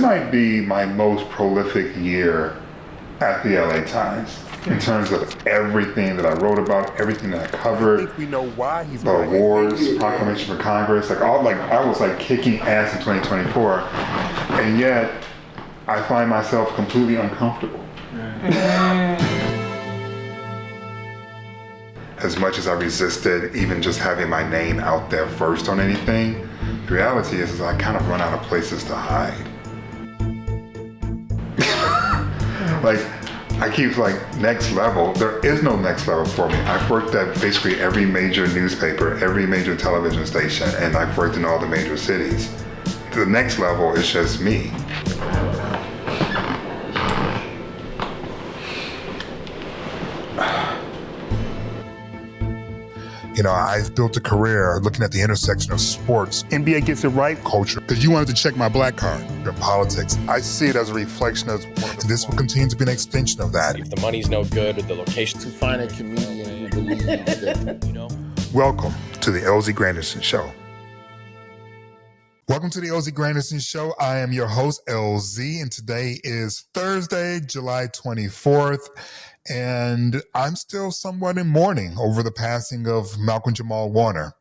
might be my most prolific year at the LA Times in terms of everything that I wrote about, everything that I covered. I think we know why he's the awards, proclamation for Congress, I was kicking ass in 2024, and yet I find myself completely uncomfortable. As much as I resisted even just having my name out there first on anything, the reality is I kind of run out of places to hide. I keep next level. There is no next level for me. I've worked at basically every major newspaper, every major television station, and I've worked in all the major cities. The next level is just me. I've built a career looking at the intersection of sports, NBA gets it right, culture, because you wanted to check my black card, and politics. I see it as a reflection of this will continue to be an extension of that. If the money's no good or the location. To find a comedian who believes that, Welcome to the LZ Granderson Show. Welcome to the LZ Granderson Show. I am your host, LZ, and today is Thursday, July 24th. And I'm still somewhat in mourning over the passing of Malcolm-Jamal Warner.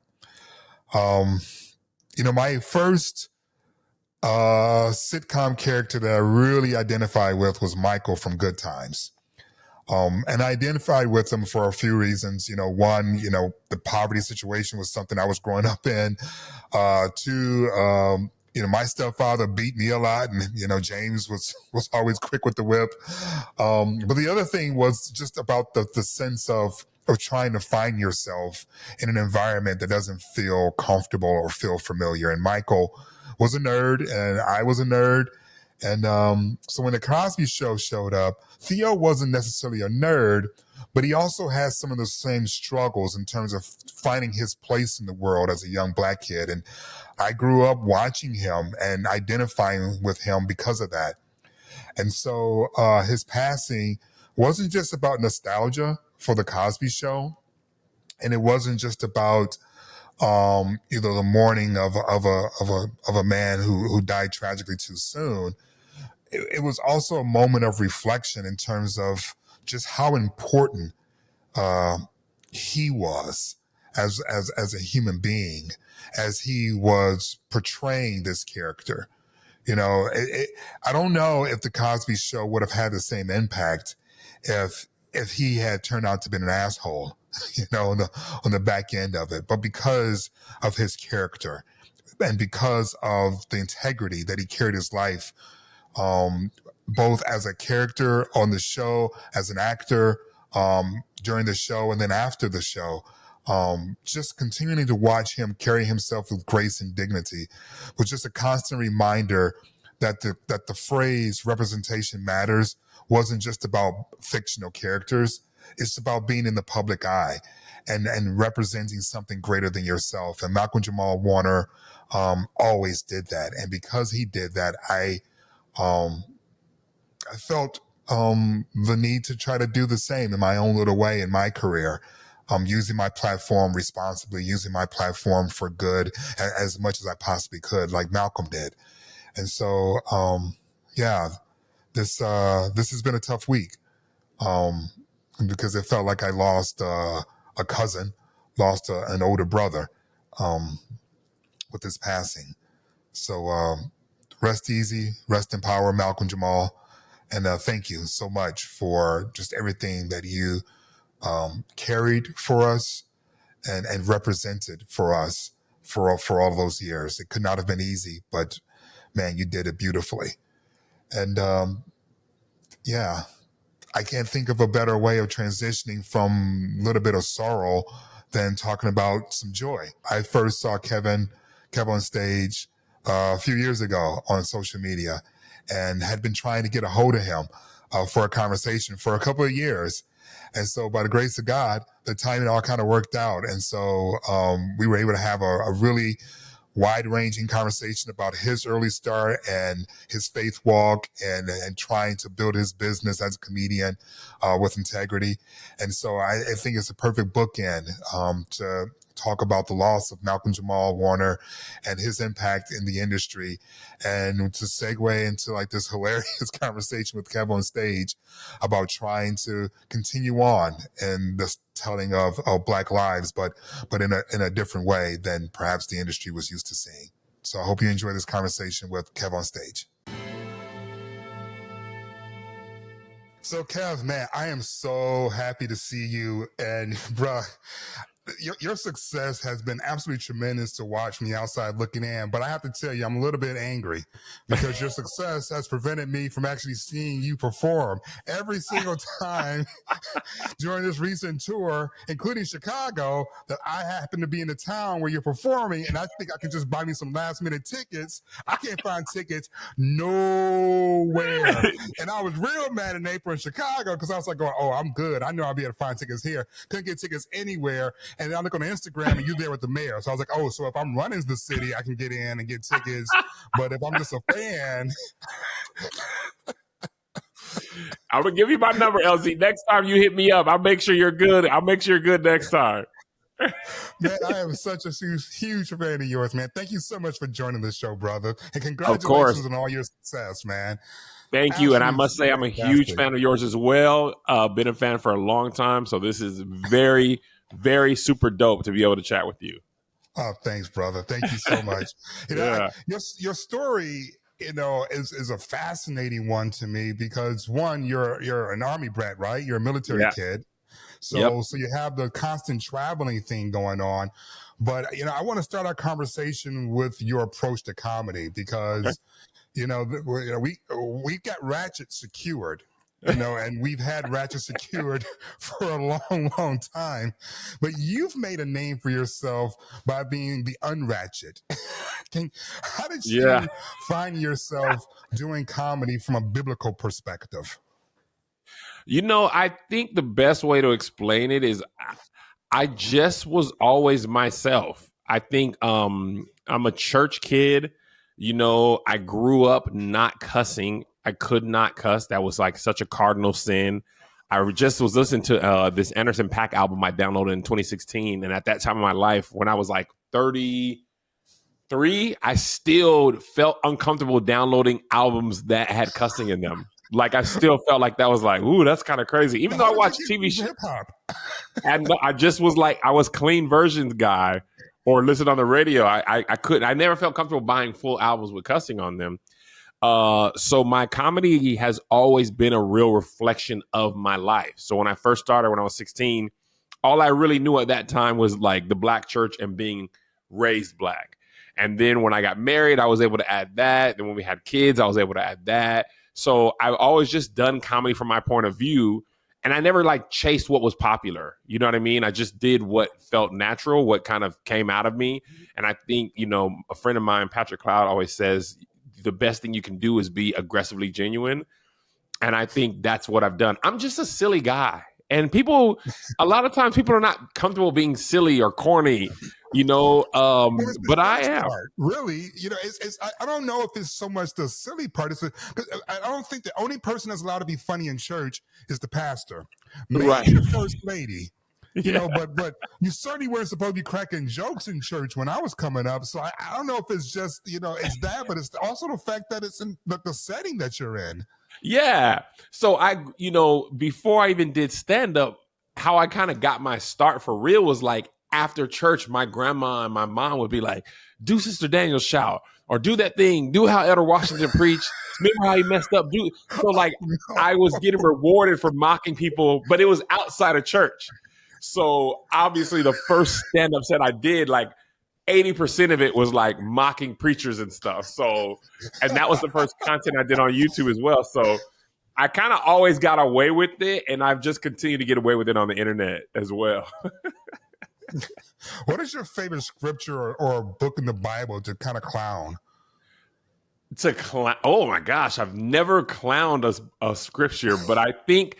My first sitcom character that I really identified with was Michael from Good Times. And I identified with him for a few reasons. One, the poverty situation was something I was growing up in. Two, my stepfather beat me a lot, and James was always quick with the whip. But the other thing was just about the sense of trying to find yourself in an environment that doesn't feel comfortable or feel familiar. And Michael was a nerd, and I was a nerd. And so when the Cosby Show showed up, Theo wasn't necessarily a nerd, but he also has some of the same struggles in terms of finding his place in the world as a young black kid. And I grew up watching him and identifying with him because of that. And so his passing wasn't just about nostalgia for the Cosby Show, and it wasn't just about the mourning of a man who died tragically too soon. It was also a moment of reflection in terms of just how important he was as a human being, as he was portraying this character. I don't know if the Cosby Show would have had the same impact if he had turned out to be an asshole, on the back end of it. But because of his character and because of the integrity that he carried his life, both as a character on the show, as an actor, during the show, and then after the show, just continuing to watch him carry himself with grace and dignity was just a constant reminder that the phrase representation matters wasn't just about fictional characters. It's about being in the public eye and representing something greater than yourself. And Malcolm-Jamal Warner always did that. And because he did that, I felt the need to try to do the same in my own little way in my career. Using my platform responsibly, using my platform for good as much as I possibly could, like Malcolm did. And so, this has been a tough week, because it felt like I lost a cousin, lost an older brother, with his passing. So, rest easy, rest in power, Malcolm-Jamal. And thank you so much for just everything that you carried for us and represented for us for all those years. It could not have been easy, but man, you did it beautifully. And I can't think of a better way of transitioning from a little bit of sorrow than talking about some joy. I first saw KevOnStage a few years ago on social media and had been trying to get a hold of him for a conversation for a couple of years. And so by the grace of God, the timing all kind of worked out. And so we were able to have a really wide-ranging conversation about his early start and his faith walk and trying to build his business as a comedian with integrity. And so I think it's a perfect bookend to talk about the loss of Malcolm-Jamal Warner and his impact in the industry, and to segue into like this hilarious conversation with Kev on stage about trying to continue on in this telling of Black lives, but in a different way than perhaps the industry was used to seeing. So I hope you enjoy this conversation with Kev on stage. So Kev, man, I am so happy to see you, and bruh, your success has been absolutely tremendous to watch from the outside looking in, but I have to tell you, I'm a little bit angry because your success has prevented me from actually seeing you perform every single time during this recent tour, including Chicago, that I happen to be in the town where you're performing, and I think I can just buy me some last minute tickets. I can't find tickets nowhere. And I was real mad in April in Chicago because I was like going, oh, I'm good. I know I'll be able to find tickets here. Couldn't get tickets anywhere. And then I look on Instagram and you're there with the mayor. So I was like, oh, so if I'm running the city, I can get in and get tickets. But if I'm just a fan. I'm going to give you my number, LZ. Next time you hit me up, I'll make sure you're good. I'll make sure you're good next time. Man, I am such a huge fan of yours, man. Thank you so much for joining the show, brother. And congratulations on all your success, man. Thank you. And I must say, I'm a huge fan of yours as well. Been a fan for a long time. So this is very, very super dope to be able to chat with you. Oh, thanks, brother. Thank you so much. Your story, is a fascinating one to me because one, you're an Army brat, right? You're a military kid. So you have the constant traveling thing going on. But, I want to start our conversation with your approach to comedy because, we got Ratchet secured. And we've had Ratchet secured for a long, long time. But you've made a name for yourself by being the unratchet. How did you find yourself doing comedy from a biblical perspective? I think the best way to explain it is I just was always myself. I think I'm a church kid. I grew up not cussing. I could not cuss. That was like such a cardinal sin. I just was listening to this Anderson .Paak album I downloaded in 2016. And at that time of my life, when I was like 33, I still felt uncomfortable downloading albums that had cussing in them. Like I still felt like that was like, ooh, that's kind of crazy. Even though I watched TV shows. And I just was like, I was clean versions guy or listen on the radio. I couldn't, I never felt comfortable buying full albums with cussing on them. So my comedy has always been a real reflection of my life. So when I first started, when I was 16, all I really knew at that time was like the Black church and being raised Black. And then when I got married, I was able to add that. Then when we had kids, I was able to add that. So I've always just done comedy from my point of view. And I never like chased what was popular. You know what I mean? I just did what felt natural, what kind of came out of me. And I think, a friend of mine, Patrick Cloud, always says, the best thing you can do is be aggressively genuine. And I think that's what I've done. I'm just a silly guy. And a lot of times people are not comfortable being silly or corny, but I am. Really, I don't know if it's so much the silly part. Because I don't think the only person that's allowed to be funny in church is the pastor. Maybe the first lady. But you certainly weren't supposed to be cracking jokes in church when I was coming up. So I don't know if it's just, it's that, but it's also the fact that it's in the setting that you're in. Yeah. So before I even did stand up, how I kind of got my start for real was like after church, my grandma and my mom would be like, do Sister Daniel's shout or do that thing, do how Elder Washington preached. Remember how he messed up? So like I was getting rewarded for mocking people, but it was outside of church. So obviously the first stand-up set I did, like 80% of it was like mocking preachers and stuff. So, and that was the first content I did on YouTube as well. So I kind of always got away with it, and I've just continued to get away with it on the internet as well. What is your favorite scripture or book in the Bible to kind of clown? Oh my gosh, I've never clowned a scripture, but I think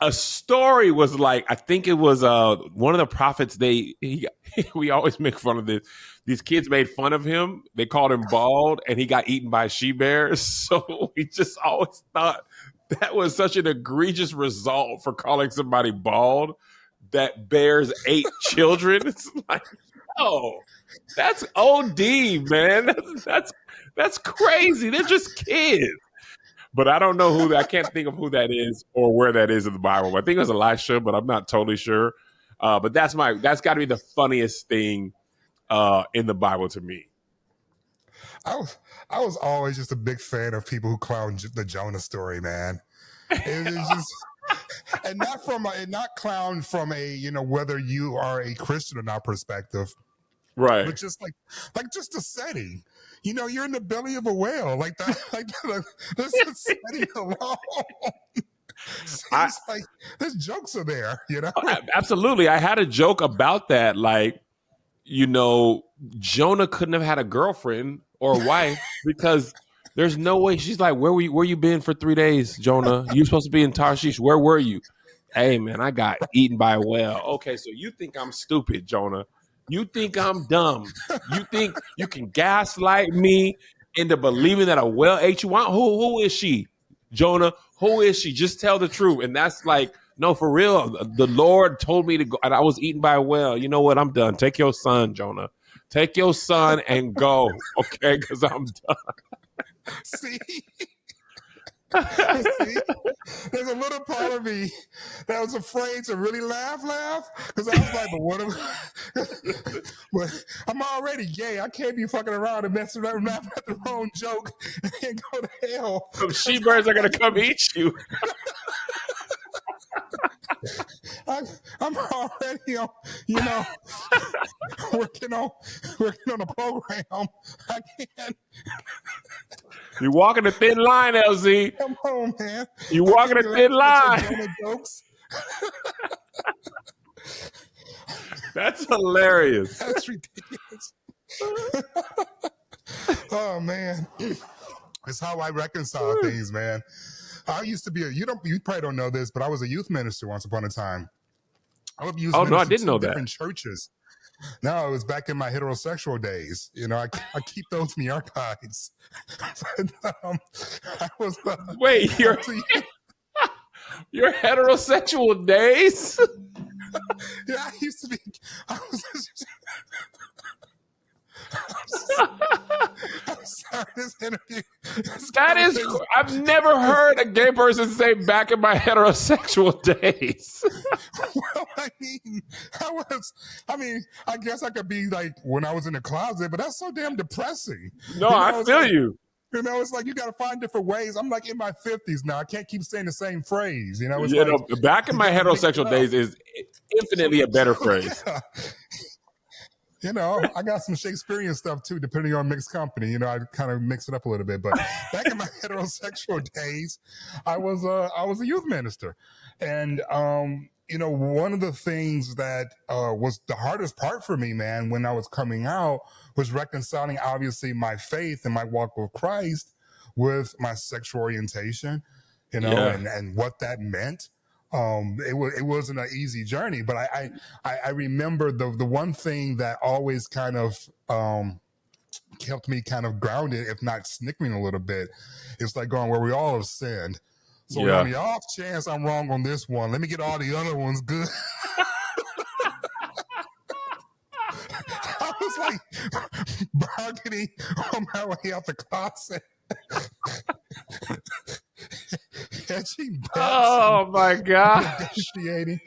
a story was like, I think it was one of the prophets. We always make fun of this. These kids made fun of him. They called him bald, and he got eaten by she-bears. So we just always thought that was such an egregious result for calling somebody bald. that bears 8 children. It's like, oh, that's OD, man. That's crazy. They're just kids. But I don't know who I can't think of who that is or where that is in the Bible. I think it was Elisha, but I'm not totally sure. But that's got to be the funniest thing in the Bible to me. I was always just a big fan of people who clown the Jonah story, man. It is just, and not clown from a whether you are a Christian or not perspective, right? But just like just the setting. You're in the belly of a whale, like that. Like this is setting alone. Seems like there's jokes are there, Absolutely, I had a joke about that, like. Jonah couldn't have had a girlfriend or a wife because there's no way. She's like, where you been for 3 days, Jonah? You're supposed to be in Tarshish. Where were you? Hey, man, I got eaten by a whale. Okay, so you think I'm stupid, Jonah. You think I'm dumb. You think you can gaslight me into believing that a whale ate you? Who is she, Jonah? Who is she? Just tell the truth. And that's like, no, for real. The Lord told me to go, and I was eaten by a whale. You know what? I'm done. Take your son, Jonah. Take your son and go, okay? Because I'm done. See? There's a little part of me that was afraid to really laugh because I was like, but what if but I'm already gay. I can't be fucking around and messing around and laughing at the wrong joke and go to hell. Some she-birds are going to come eat you. I'm already on, working on a program. I can't. You're walking a thin line, LZ. Come on, man. You're walking a thin line. Jokes. That's hilarious. That's ridiculous. Oh man, it's how I reconcile things, man. I used to be you probably don't know this, but I was a youth minister once upon a time. I didn't know that. Different churches. No, it was back in my heterosexual days. I keep those in the archives. But, I was. Wait, your heterosexual days? Yeah, I used to be. I'm sorry, this interview. I've never heard a gay person say back in my heterosexual days. Well, I guess I could be like when I was in the closet, but that's so damn depressing. No, I feel you. It's like you got to find different ways. I'm like in my 50s now. I can't keep saying the same phrase. Back in my heterosexual days is infinitely a better phrase. Yeah. I got some Shakespearean stuff too, depending on mixed company. I kind of mix it up a little bit. But back in my heterosexual days, I was a youth minister, and one of the things that was the hardest part for me, man, when I was coming out, was reconciling obviously my faith and my walk with Christ with my sexual orientation, and what that meant. It wasn't an easy journey, but I remember the one thing that always kind of kept me kind of grounded, if not snickering a little bit. It's like going, where we all have sinned. So on the off chance I'm wrong on this one, let me get all the other ones good. I was like bargaining on my way out the closet. Oh my God! Negotiating,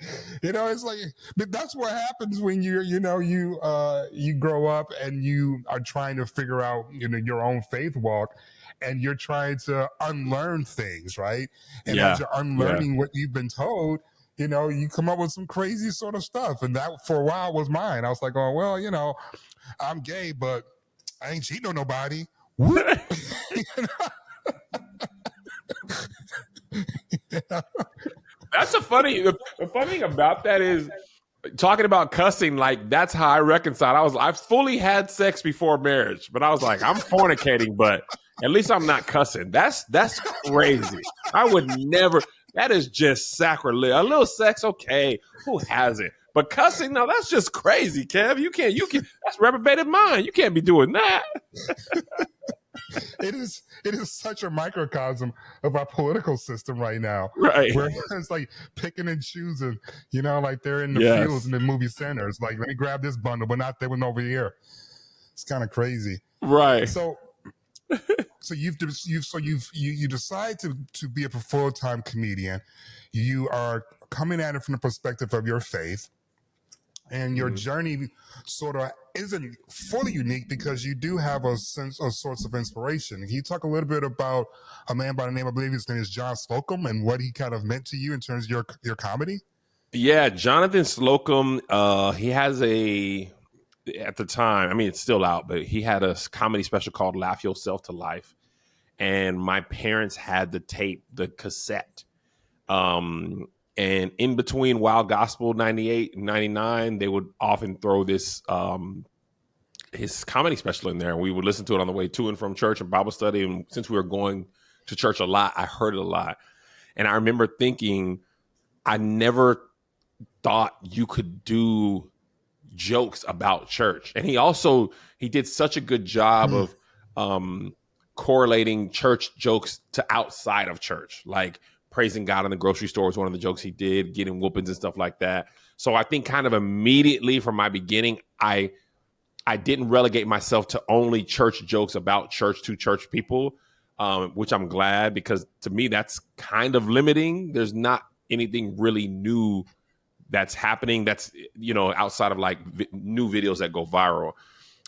it's like, but that's what happens when you grow up and you are trying to figure out your own faith walk, and you're trying to unlearn things, right? And as you're unlearning what you've been told, you come up with some crazy sort of stuff, and that for a while was mine. I was like, oh well, I'm gay, but I ain't cheating on nobody. That's the funny thing about that is talking about cussing. Like, that's how I reconcile. I fully had sex before marriage, but I was like, I'm fornicating, but at least I'm not cussing. That's crazy. I would never. That is just sacrilege. A little sex, okay. Who hasn't? But cussing, no, that's just crazy, Kev. You can't. That's reprobated mind. You can't be doing that. it is such a microcosm of our political system right now, Right. where it's like picking and choosing, like they're in the Yes. fields and the movie centers. Like, let me grab this bundle, but not that one over here. It's kind of crazy. Right. So you decide to be a full-time comedian. You are coming at it from the perspective of your faith. And your journey sort of isn't fully unique because you do have a source of inspiration. Can you talk a little bit about a man by the name, I believe his name is John Slocum, and what he kind of meant to you in terms of your comedy? Yeah, Jonathan Slocum, he has at the time, I mean, it's still out, but he had a comedy special called Laugh Yourself to Life. And my parents had the tape, the cassette. And in between Wild Gospel 98 and 99, they would often throw this his comedy special in there. We would listen to it on the way to and from church and Bible study. And since we were going to church a lot, I heard it a lot. And I remember thinking, I never thought you could do jokes about church. And he did such a good job of correlating church jokes to outside of church. Like, praising God in the grocery store was one of the jokes he did, getting whoopings and stuff like that. So I think kind of immediately from my beginning, I didn't relegate myself to only church jokes about church to church people, which I'm glad, because to me, that's kind of limiting. There's not anything really new that's happening that's, outside of like new videos that go viral.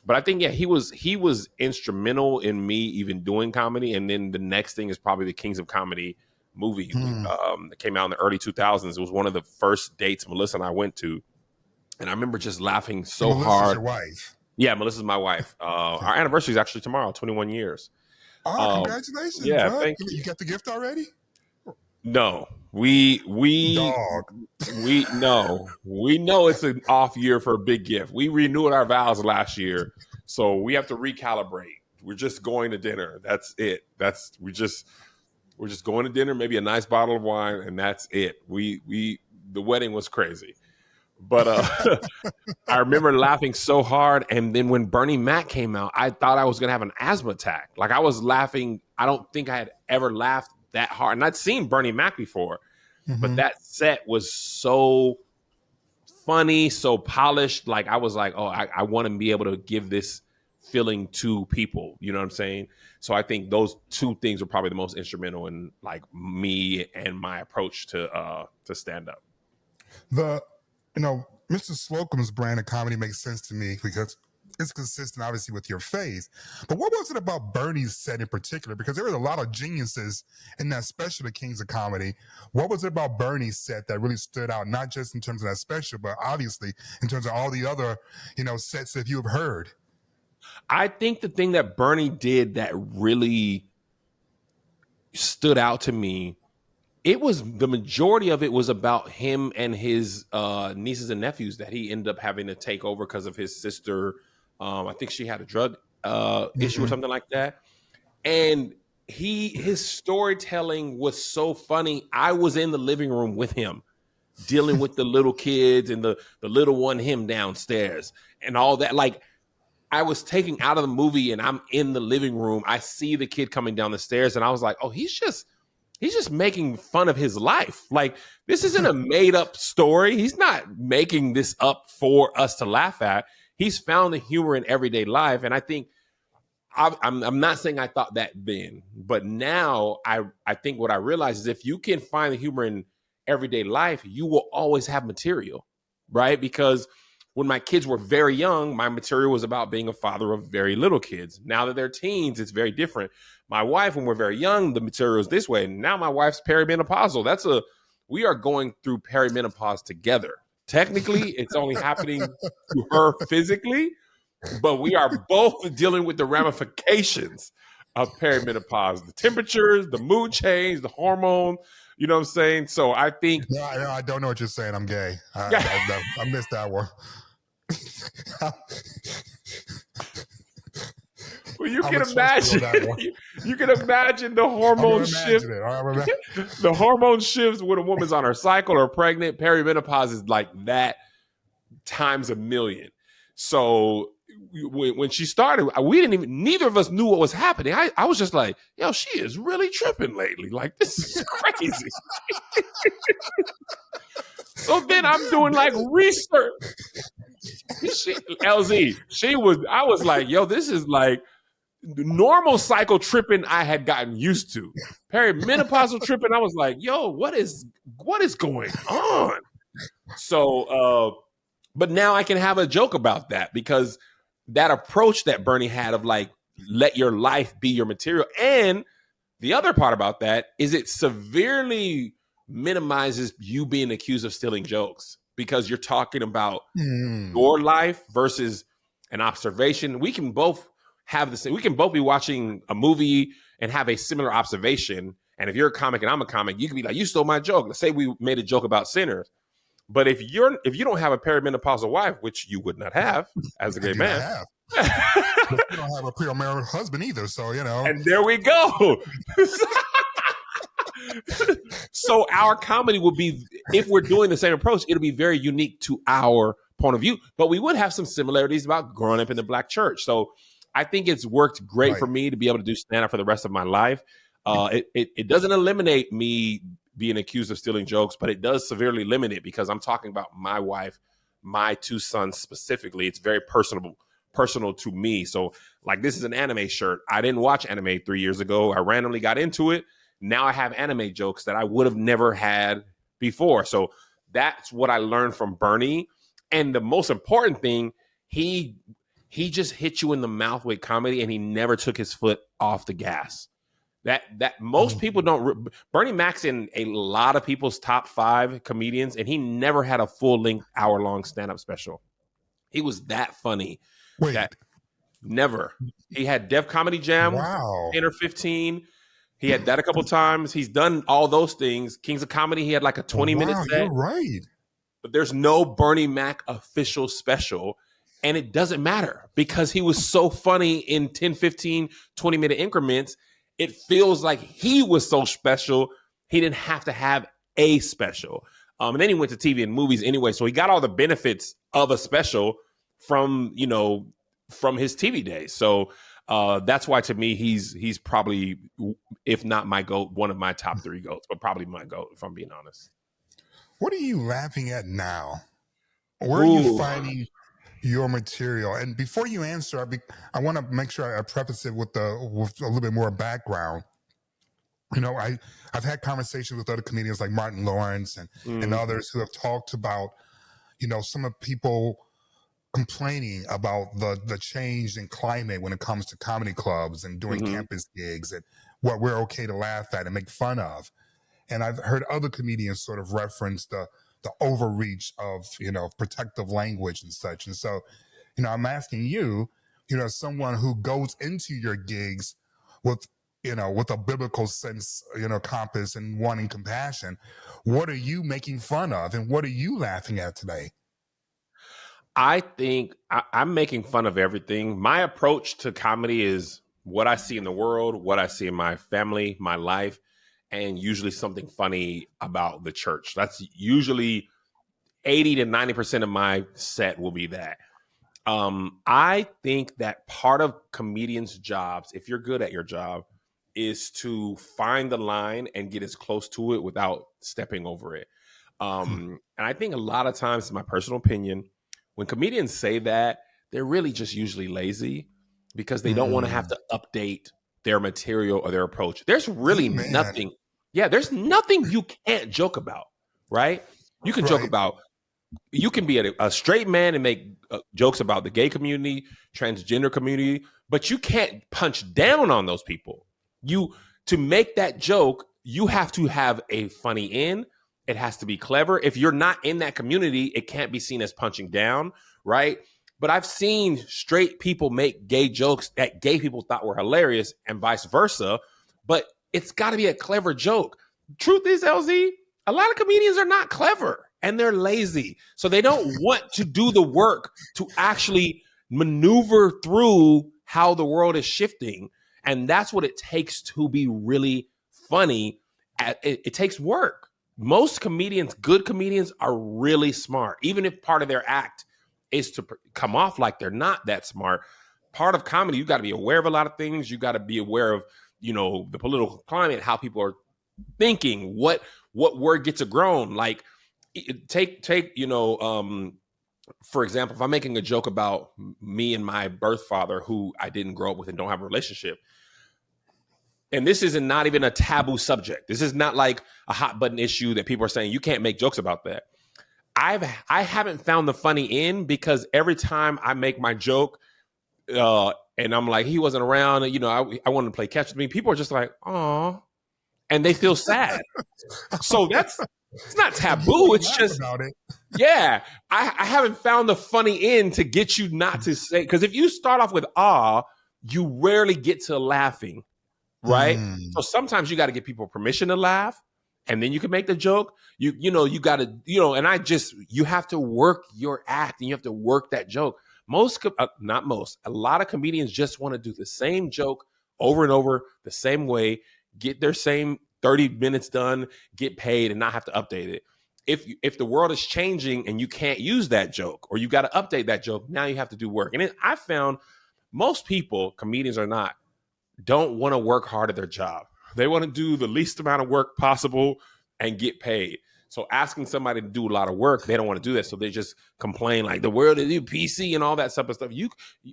But I think, yeah, he was instrumental in me even doing comedy. And then the next thing is probably the Kings of Comedy movie that came out in the early 2000s. It was one of the first dates Melissa and I went to. And I remember just laughing so Melissa's hard. Your wife. Yeah, Melissa's my wife. Our anniversary is actually tomorrow, 21 years. Oh, congratulations. Yeah, bro. thank you. You got the gift already? No, we Dog. we know it's an off year for a big gift. We renewed our vows last year, so we have to recalibrate. We're just going to dinner. That's it. We're just going to dinner, maybe a nice bottle of wine, and that's it. The wedding was crazy, but I remember laughing so hard. And then when Bernie Mac came out, I thought I was gonna have an asthma attack. Like, I was laughing. I don't think I had ever laughed that hard, and I'd seen Bernie Mac before, but that set was so funny, so polished. Like, I was like, oh, I want to be able to give this feeling to people. You know what I'm saying? So I think those two things were probably the most instrumental in like me and my approach to stand up. Mr. Slocum's brand of comedy makes sense to me because it's consistent, obviously, with your faith. But what was it about Bernie's set in particular? Because there was a lot of geniuses in that special, The Kings of Comedy. What was it about Bernie's set that really stood out, not just in terms of that special, but obviously in terms of all the other, sets that you've heard? I think the thing that Bernie did that really stood out to me, the majority of it was about him and his nieces and nephews that he ended up having to take over because of his sister. I think she had a drug issue or something like that. And his storytelling was so funny. I was in the living room with him, dealing with the little kids and the little one, him downstairs and all that. Like, I was taking out of the movie and I'm in the living room. I see the kid coming down the stairs and I was like, oh, he's just making fun of his life. Like, this isn't a made up story. He's not making this up for us to laugh at. He's found the humor in everyday life. And I think I'm not saying I thought that then, but now I think what I realize is if you can find the humor in everyday life, you will always have material, right? Because when my kids were very young, my material was about being a father of very little kids. Now that they're teens, it's very different. My wife, when we're very young, the material is this way. Now my wife's perimenopausal. We are going through perimenopause together. Technically, it's only happening to her physically, but we are both dealing with the ramifications of perimenopause, the temperatures, the mood change, the hormone. You know what I'm saying? So I think... No, I don't know what you're saying. I'm gay. I missed that one. Well, you can imagine the hormone shift. The hormone shifts when a woman's on her cycle or pregnant. Perimenopause is like that times a million. So when she started, neither of us knew what was happening. I was just like, yo, she is really tripping lately. Like, this is crazy. So then I'm doing like research. I was like, yo, this is like normal cycle tripping I had gotten used to. Perimenopausal tripping, I was like, yo, what is going on? So, but now I can have a joke about that, because that approach that Bernie had of like, let your life be your material. And the other part about that is it severely minimizes you being accused of stealing jokes, because you're talking about your life versus an observation. We can both have the same. We can both be watching a movie and have a similar observation. And if you're a comic and I'm a comic, you can be like, you stole my joke. Let's say we made a joke about sinners. But if you don't have a perimenopausal wife, which you would not have as a gay man, you don't have a pre-married husband either. So, and there we go. So our comedy will be, if we're doing the same approach, it'll be very unique to our point of view, but we would have some similarities about growing up in the Black church. So I think it's worked great for me to be able to do stand-up for the rest of my life. It doesn't eliminate me being accused of stealing jokes, but it does severely limit it, because I'm talking about my wife, my two sons specifically. It's very personal to me. So like, this is an anime shirt. I didn't watch anime 3 years ago. I randomly got into it. Now I have anime jokes that I would have never had before. So that's what I learned from Bernie. And the most important thing, he just hit you in the mouth with comedy, and he never took his foot off the gas. That most people don't. Bernie Mac's in a lot of people's top 5 comedians, and he never had a full-length hour-long stand-up special. He was that funny. Never. He had Def Comedy Jam, 10 or 15. He had that a couple times. He's done all those things. Kings of Comedy, he had like a 20-minute set. You're right. But there's no Bernie Mac official special. And it doesn't matter, because he was so funny in 10, 15, 20-minute increments. It feels like he was so special, he didn't have to have a special. And then he went to TV and movies anyway. So he got all the benefits of a special from his TV days. So that's why, to me, he's probably, if not my GOAT, one of my top 3 GOATs, but probably my GOAT, if I'm being honest. What are you laughing at now? Where are you finding your material? And before you answer, I want to make sure I preface it with a little bit more background. I've had conversations with other comedians like Martin Lawrence and others who have talked about, some of people complaining about the change in climate when it comes to comedy clubs and doing campus gigs, and what we're okay to laugh at and make fun of. And I've heard other comedians sort of reference the overreach of, protective language and such. And so, I'm asking you, someone who goes into your gigs with a biblical sense, compass and wanting compassion, what are you making fun of, and what are you laughing at today? I think I'm making fun of everything. My approach to comedy is what I see in the world, what I see in my family, my life, and usually something funny about the church. That's usually 80 to 90% of my set will be that. I think that part of comedians' jobs, if you're good at your job, is to find the line and get as close to it without stepping over it. And I think a lot of times, in my personal opinion, when comedians say that, they're really just usually lazy, because they don't want to have to update their material or their approach. There's really nothing. Yeah, there's nothing you can't joke about, right? You can joke about, you can be a straight man and make jokes about the gay community, transgender community, but you can't punch down on those people. To make that joke, you have to have a funny end. It has to be clever. If you're not in that community, it can't be seen as punching down, right? But I've seen straight people make gay jokes that gay people thought were hilarious, and vice versa. But it's got to be a clever joke. Truth is, LZ, a lot of comedians are not clever, and they're lazy. So they don't want to do the work to actually maneuver through how the world is shifting. And that's what it takes to be really funny. It takes work. Most comedians, good comedians, are really smart, even if part of their act is to come off like they're not that smart. Part of comedy, you got to be aware of a lot of things. You got to be aware of, the political climate, how people are thinking, what word gets grown. Like take, for example, if I'm making a joke about me and my birth father, who I didn't grow up with and don't have a relationship, and this is not even a taboo subject. This is not like a hot button issue that people are saying you can't make jokes about that. I haven't found the funny in, because every time I make my joke, and I'm like, he wasn't around, I wanted to play catch with me, people are just like, "Aw," and they feel sad. So it's not taboo. It's just about it. Yeah, I haven't found the funny in to get you not to say, because if you start off with "aw," you rarely get to laughing, right? So sometimes you got to give people permission to laugh, and then you can make the joke. You got to, and you have to work your act, and you have to work that joke. Not most, a lot of comedians just want to do the same joke over and over the same way, get their same 30 minutes done, get paid, and not have to update it. If the world is changing and you can't use that joke, or you got to update that joke, now you have to do work. And I found most people, comedians or not, don't want to work hard at their job. They want to do the least amount of work possible and get paid. So asking somebody to do a lot of work, they don't want to do that. So they just complain like the world is PC and all that type of stuff.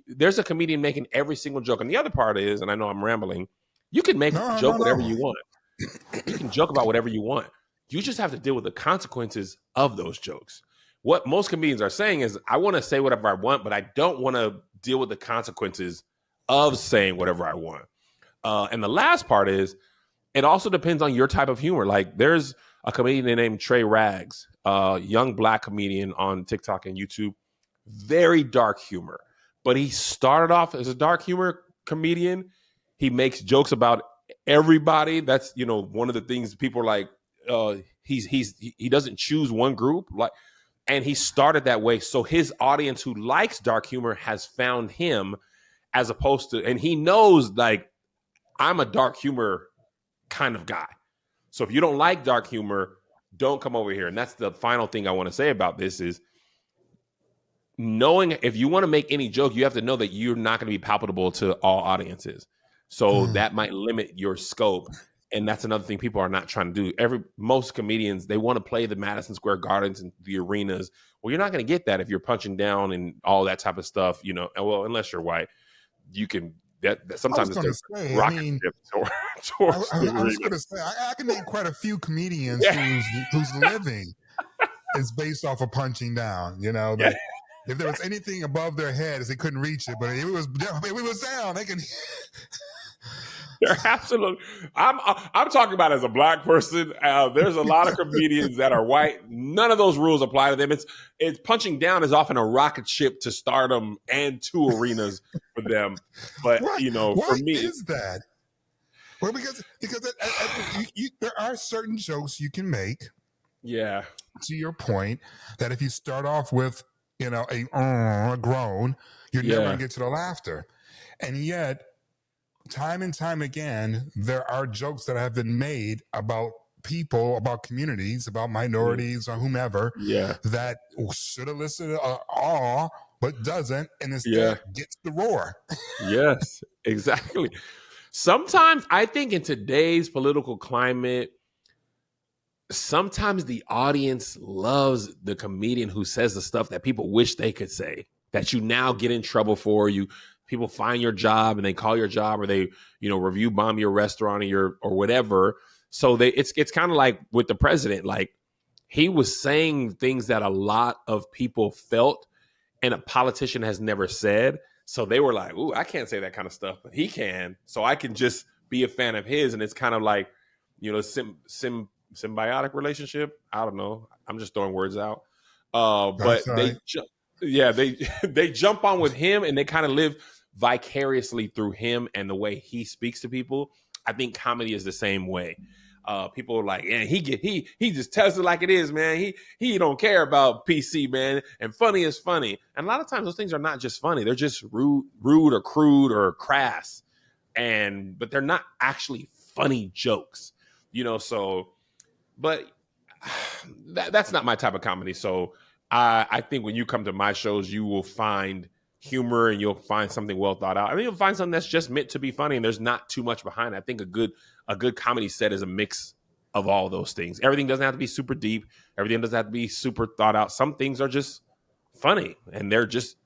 There's a comedian making every single joke. And the other part is, and I know I'm rambling, you can make a joke whatever you want. You can joke about whatever you want. You just have to deal with the consequences of those jokes. What most comedians are saying is, I want to say whatever I want, but I don't want to deal with the consequences of saying whatever I want. And the last part is, it also depends on your type of humor. Like there's a comedian named Trey Rags, a young Black comedian on TikTok and YouTube, very dark humor. But he started off as a dark humor comedian. He makes jokes about everybody. That's, one of the things people are like, he doesn't choose one group. And he started that way. So his audience who likes dark humor has found him, as opposed to, and he knows like, I'm a dark humor kind of guy. So if you don't like dark humor, don't come over here. And that's the final thing I want to say about this is, knowing if you want to make any joke, you have to know that you're not going to be palatable to all audiences. So that might limit your scope. And that's another thing people are not trying to do. Most comedians, they want to play the Madison Square Gardens and the arenas. Well, you're not going to get that if you're punching down and all that type of stuff, well, unless you're white. You can, that sometimes it's just rocket ship towards I was going to say, I can name quite a few comedians whose living is based off of punching down, if there was anything above their heads, they couldn't reach it, but if it was down, they can. They're absolutely. I'm talking about as a Black person. There's a lot of comedians that are white. None of those rules apply to them. It's punching down is often a rocket ship to stardom and to arenas for them. But for me, is that? Well, because there are certain jokes you can make. Yeah. To your point, that if you start off with a groan, you're never going to get to the laughter, and yet. Time and time again, there are jokes that have been made about people, about communities, about minorities or whomever that should have listened to awe, but doesn't, and instead gets the roar. Yes, exactly. Sometimes I think in today's political climate, sometimes the audience loves the comedian who says the stuff that people wish they could say, that you now get in trouble for. People find your job and they call your job, or they, review bomb your restaurant or whatever. So it's kind of like with the president, like he was saying things that a lot of people felt and a politician has never said. So they were like, ooh, I can't say that kind of stuff, but he can. So I can just be a fan of his. And it's kind of like, symbiotic relationship. I don't know. I'm just throwing words out. But right. they jump on with him and they kind of live vicariously through him and the way he speaks to people. I think comedy is the same way. People are like, yeah, he just tells it like it is, man. He don't care about PC, man. And funny is funny. And a lot of times those things are not just funny. They're just rude or crude or crass. But they're not actually funny jokes, so, but that's not my type of comedy. So I think when you come to my shows, you will find humor and you'll find something well thought out. I mean, you'll find something that's just meant to be funny and there's not too much behind it. I think a good comedy set is a mix of all those things. Everything doesn't have to be super deep. Everything doesn't have to be super thought out. Some things are just funny and they're just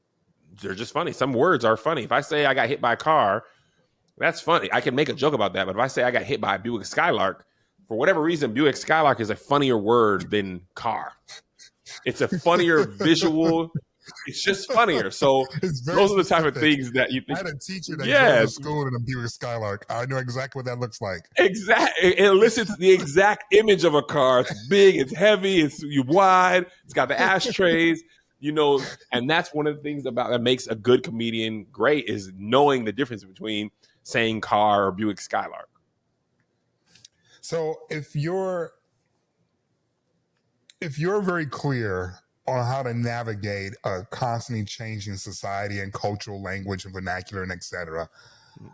funny. Some words are funny. If I say I got hit by a car, that's funny. I can make a joke about that. But if I say I got hit by a Buick Skylark, for whatever reason, Buick Skylark is a funnier word than car. It's a funnier visual. It's just funnier. So those are the type of things that you think. I had a teacher that drove to school in a Buick Skylark. I know exactly what that looks like. Exactly. It elicits the exact image of a car. It's big, it's heavy, it's wide, it's got the ashtrays, and that's one of the things that makes a good comedian great is knowing the difference between saying car or Buick Skylark. So if you're very clear on how to navigate a constantly changing society and cultural language and vernacular and etc.,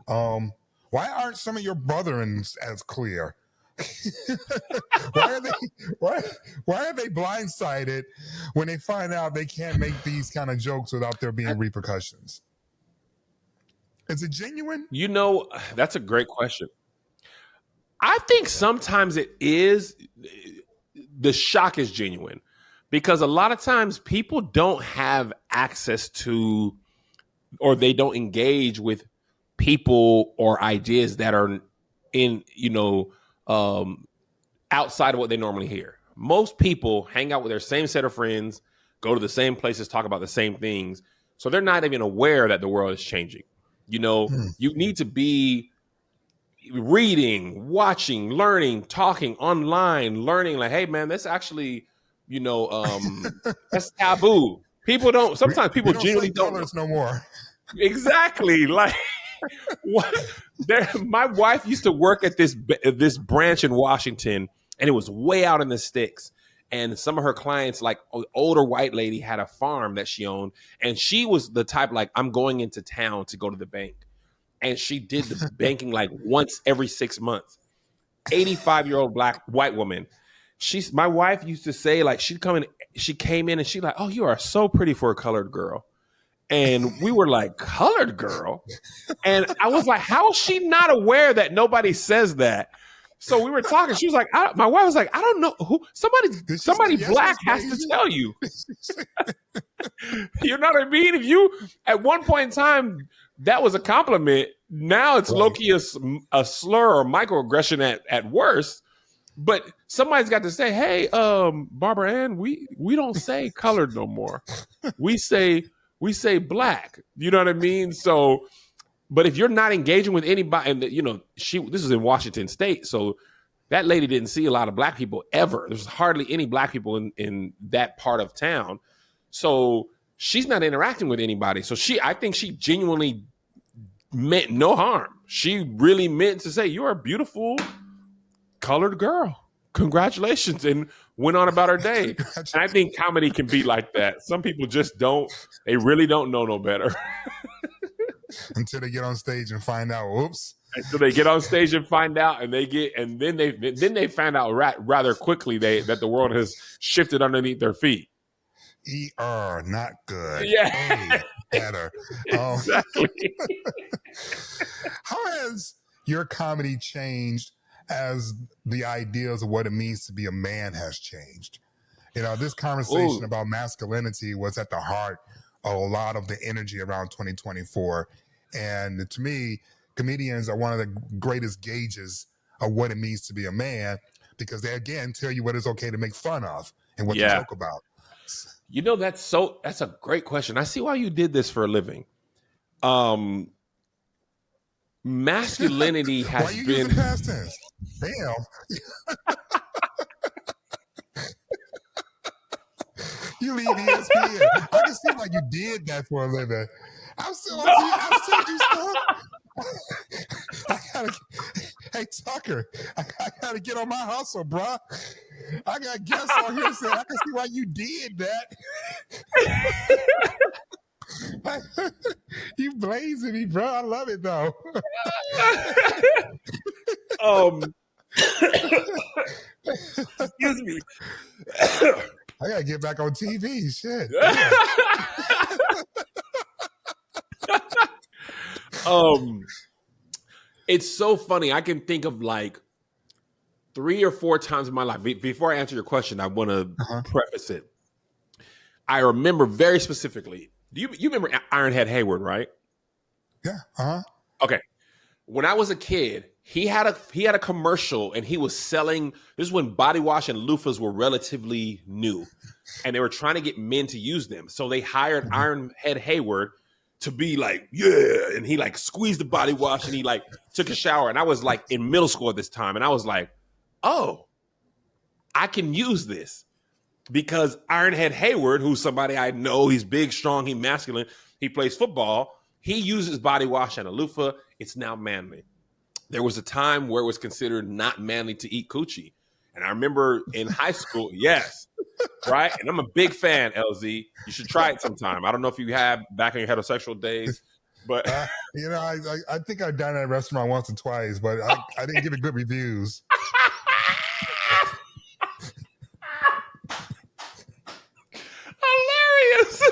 why aren't some of your brethren as clear? Why are they blindsided when they find out they can't make these kind of jokes without there being repercussions? Is it genuine? That's a great question. I think sometimes it is. The shock is genuine because a lot of times people don't have access to, or they don't engage with people or ideas that are in, outside of what they normally hear. Most people hang out with their same set of friends, go to the same places, talk about the same things. So they're not even aware that the world is changing. You need to be reading, watching, learning, talking online, learning like, hey man, that's actually, that's taboo. Sometimes people genuinely don't know. No more. Exactly. Like my wife used to work at this branch in Washington and it was way out in the sticks. And some of her clients, like an older white lady, had a farm that she owned. And she was the type like, I'm going into town to go to the bank. And she did the banking like once every 6 months. 85-year-old white woman. My wife used to say like, she came in and she like, oh, you are so pretty for a colored girl. And we were like, colored girl? And I was like, how is she not aware that nobody says that? So we were talking. She was like, my wife was like, I don't know who. Somebody black has to tell you. You know what I mean? If you, at one point in time, that was a compliment. Now it's low-key a slur or microaggression at worst. But somebody's got to say, hey, Barbara Ann, we don't say colored no more. We say black. You know what I mean? So, but if you're not engaging with anybody, and this is in Washington State, so that lady didn't see a lot of black people ever. There's hardly any black people in that part of town. So she's not interacting with anybody. So I think she genuinely meant no harm. She really meant to say, you're a beautiful colored girl. Congratulations. And went on about her day. And I think comedy can be like that. Some people just they really don't know no better. Until they get on stage and find out, whoops. Until they get on stage and find out, and then they find out rather quickly that the world has shifted underneath their feet. Not good. Yeah. Better. Exactly. How has your comedy changed as the ideas of what it means to be a man has changed? This conversation about masculinity was at the heart of a lot of the energy around 2024. And to me, comedians are one of the greatest gauges of what it means to be a man because they, again, tell you what is okay to make fun of and what to joke about. That's a great question. I see why you did this for a living. Masculinity has why you been using past tense? Damn. You leave ESPN. I can see why you did that for a living. I'm still you stuff. Hey Tucker, I gotta get on my hustle, bro. I got guests on here saying I can see why you did that. You blazing me, bro. I love it though. Excuse me. I gotta get back on TV. Shit. It's so funny. I can think of like 3 or 4 times in my life. Before I answer your question, I want to preface it. I remember very specifically. You remember Ironhead Hayward, right? Yeah. Okay. When I was a kid, he had a commercial, and he was selling. This is when body wash and loofahs were relatively new, and they were trying to get men to use them. So they hired Ironhead Hayward to be like, yeah, and he like squeezed the body wash, and he like took a shower. And I was like in middle school at this time, and I was like, oh, I can use this. Because Ironhead Hayward, who's somebody I know, he's big, strong, he's masculine, he plays football, he uses body wash and a loofah. It's now manly. There was a time where it was considered not manly to eat coochie. And I remember in high school, yes, right? And I'm a big fan, LZ. You should try it sometime. I don't know if you have back in your heterosexual days, but... I think I've done at a restaurant once or twice, but I didn't give it good reviews. Hilarious.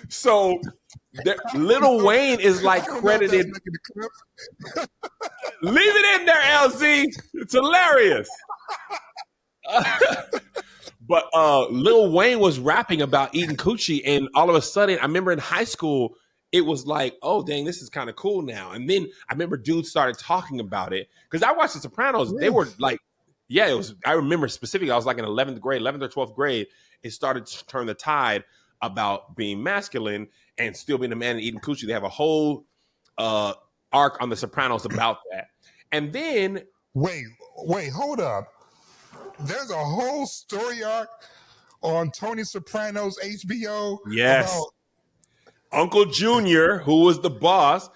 So Lil Wayne is like credited. Leave it in there, LZ. It's hilarious. But Lil Wayne was rapping about eating coochie, and all of a sudden, I remember in high school, it was like, oh, dang, this is kind of cool now. And then I remember dudes started talking about it because I watched The Sopranos. They were like, yeah, it was. I remember specifically, I was like in 11th or 12th grade. It started to turn the tide about being masculine and still being a man and eating coochie. They have a whole arc on The Sopranos about that. And then... Wait, hold up. There's a whole story arc on Tony Soprano's HBO. Yes. Uncle Junior, who was the boss,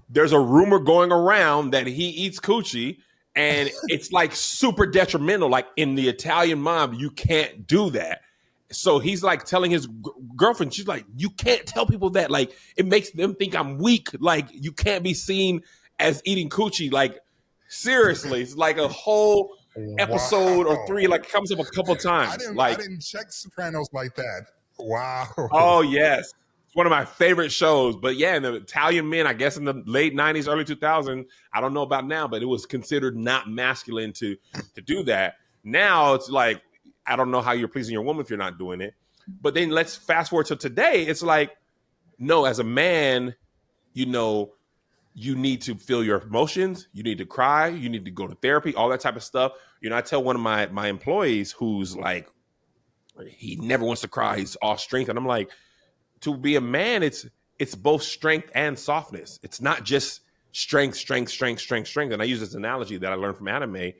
there's a rumor going around that he eats coochie, and it's like super detrimental. Like in the Italian mob, you can't do that. So he's like telling his girlfriend, she's like, you can't tell people that. Like, it makes them think I'm weak. Like, you can't be seen as eating coochie. Like, seriously, it's like a whole episode or 3, like, comes up a couple times. I didn't check Sopranos like that. Wow. Oh, yes. It's one of my favorite shows. But yeah, in the Italian men, I guess in the late 90s, early 2000s, I don't know about now, but it was considered not masculine to do that. Now it's like, I don't know how you're pleasing your woman if you're not doing it. But then let's fast forward to today. It's like, no, as a man, you know, you need to feel your emotions. You need to cry. You need to go to therapy, all that type of stuff. You know, I tell one of my employees who's like, he never wants to cry. He's all strength. And I'm like, to be a man, it's both strength and softness. It's not just strength. And I use this analogy that I learned from anime.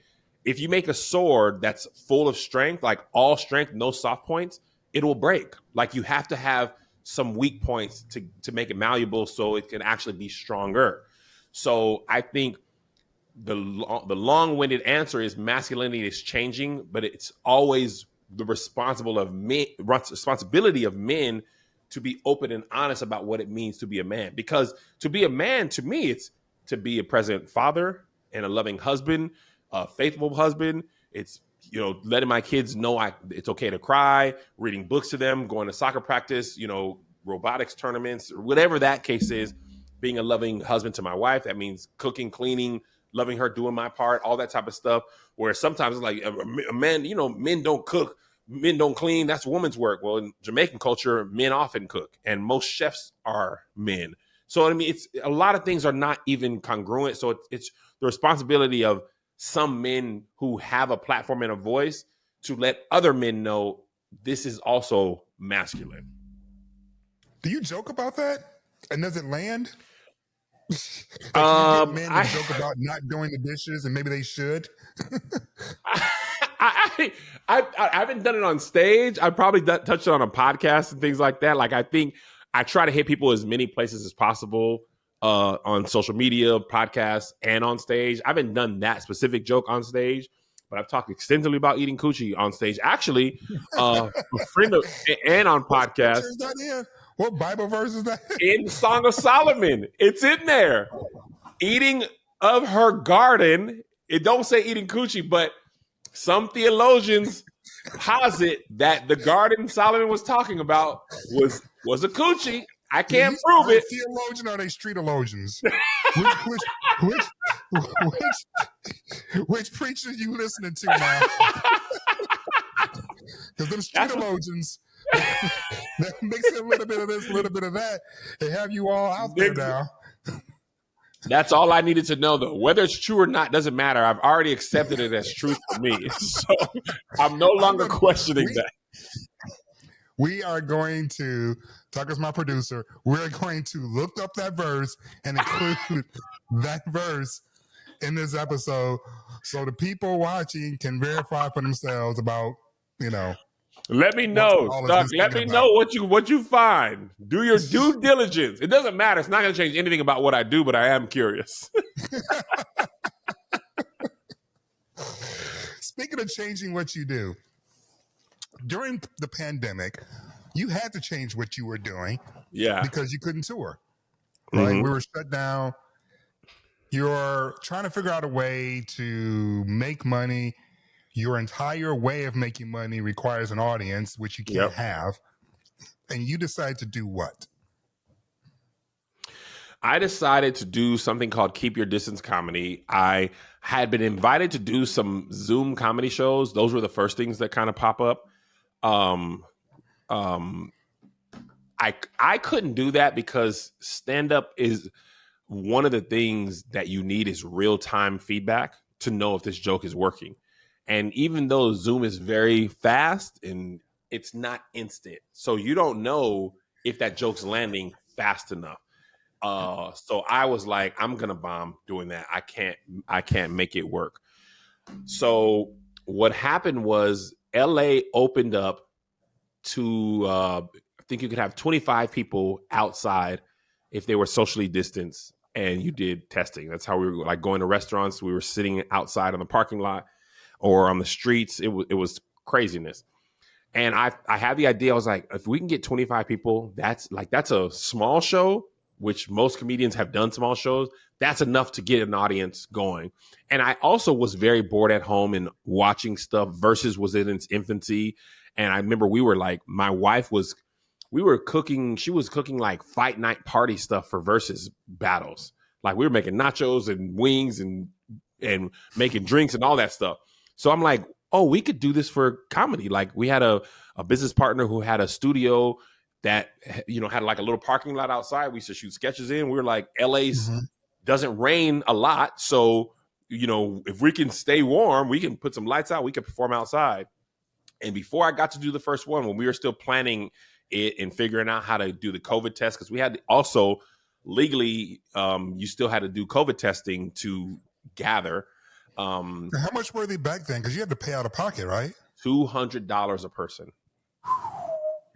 If you make a sword that's full of strength, like all strength, no soft points, it will break. Like you have to have some weak points to make it malleable so it can actually be stronger. So I think the long-winded answer is masculinity is changing, but it's always the responsibility of men to be open and honest about what it means to be a man. Because to be a man, to me, it's to be a present father and a loving husband, a faithful husband. It's, you know, letting my kids know it's okay to cry, reading books to them, going to soccer practice, you know, robotics tournaments, or whatever that case is, being a loving husband to my wife. That means cooking, cleaning, loving her, doing my part, all that type of stuff. Where sometimes it's like a man, you know, men don't cook, men don't clean. That's woman's work. Well, in Jamaican culture, men often cook, and most chefs are men. So, I mean, it's a lot of things are not even congruent. So it's the responsibility of some men who have a platform and a voice to let other men know this is also masculine. Do you joke about that? And does it land? Like men to joke about not doing the dishes and maybe they should. I haven't done it on stage. I probably touched it on a podcast and things like that. Like, I think I try to hit people as many places as possible on social media, podcasts, and on stage. I haven't done that specific joke on stage, but I've talked extensively about eating coochie on stage. Actually, a friend of, and on podcasts. What Bible verse is that? In the Song of Solomon. It's in there. Eating of her garden. It don't say eating coochie, but some theologians posit that the garden Solomon was talking about was a coochie. I can't prove it. Theologian or are they streetologians? which preacher you listening to now? Because them streetologians, that makes a little bit of this, a little bit of that. They have you all out there now. That's all I needed to know, though. Whether it's true or not doesn't matter. I've already accepted it as truth for me. So I'm no longer questioning that. We are going to, Tucker's my producer, we're going to look up that verse and include that verse in this episode so the people watching can verify for themselves about, Let me know, Tuck. Let me know what you find. Do your due diligence. It doesn't matter. It's not going to change anything about what I do, but I am curious. Speaking of changing what you do, during the pandemic, you had to change what you were doing. Yeah. Because you couldn't tour. Right? Mm-hmm. We were shut down. You're trying to figure out a way to make money. Your entire way of making money requires an audience, which you can't have. And you decide to do what? I decided to do something called Keep Your Distance Comedy. I had been invited to do some Zoom comedy shows. Those were the first things that kind of pop up. I couldn't do that because stand-up is one of the things that you need is real-time feedback to know if this joke is working. And even though Zoom is very fast and it's not instant, so you don't know if that joke's landing fast enough. So I was like, I'm gonna bomb doing that. I can't make it work. So what happened was LA opened up to I think you could have 25 people outside if they were socially distanced and you did testing. That's how we were like going to restaurants. We were sitting outside on the parking lot or on the streets. It was craziness. And I had the idea. I was like, if we can get 25 people, that's a small show, which most comedians have done small shows. That's enough to get an audience going. And I also was very bored at home and watching stuff. Versus was in its infancy. And I remember we were cooking. She was cooking like fight night party stuff for Versus battles. Like we were making nachos and wings and making drinks and all that stuff. So I'm like, oh, we could do this for comedy. Like we had a business partner who had a studio that, had like a little parking lot outside. We used to shoot sketches in. We were like, LA's doesn't rain a lot. So, if we can stay warm, we can put some lights out. We can perform outside. And before I got to do the first one, when we were still planning it and figuring out how to do the COVID test, because we had to also legally, you still had to do COVID testing to gather. How much were they back then? Because you had to pay out of pocket, right? $200 a person.